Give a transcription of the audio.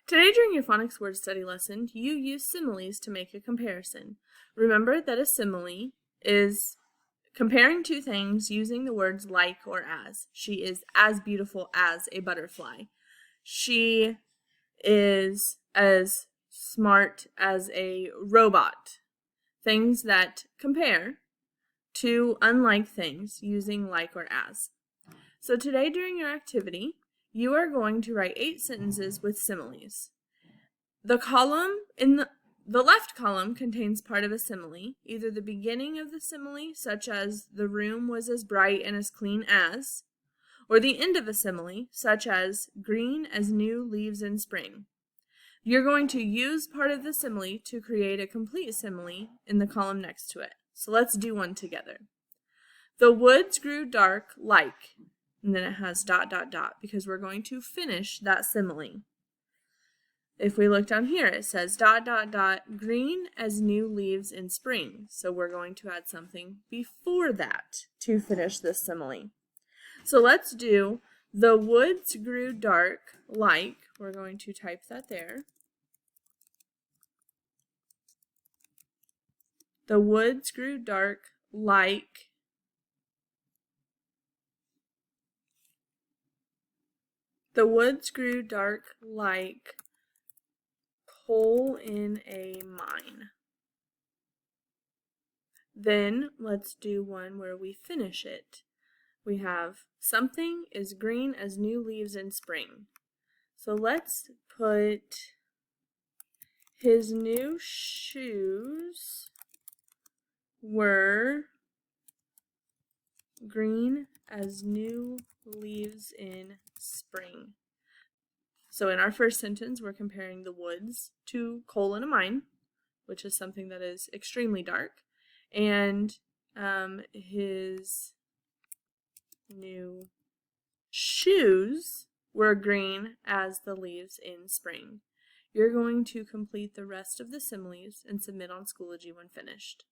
Today during your phonics word study lesson, you use similes to make a comparison. Remember that a simile is comparing two things using the words like or as. She is as beautiful as a butterfly. She is as smart as a robot. Things that compare to unlike things using like or as. So today during your activity, you are going to write 8 sentences with similes. The column in the left column contains part of a simile, either the beginning of the simile, such as the room was as bright and as clean as, or the end of a simile, such as green as new leaves in spring. You're going to use part of the simile to create a complete simile in the column next to it. So let's do one together. The woods grew dark like, and then it has ... because we're going to finish that simile. If we look down here, it says ... green as new leaves in spring. So we're going to add something before that to finish this simile. So let's do the woods grew dark like. We're going to type that there. The woods grew dark like coal in a mine. Then let's do one where we finish it. We have something is green as new leaves in spring. So let's put his new shoes were green as new leaves in spring. So in our first sentence, we're comparing the woods to coal in a mine, which is something that is extremely dark, and his new shoes were green as the leaves in spring. You're going to complete the rest of the similes and submit on Schoology when finished.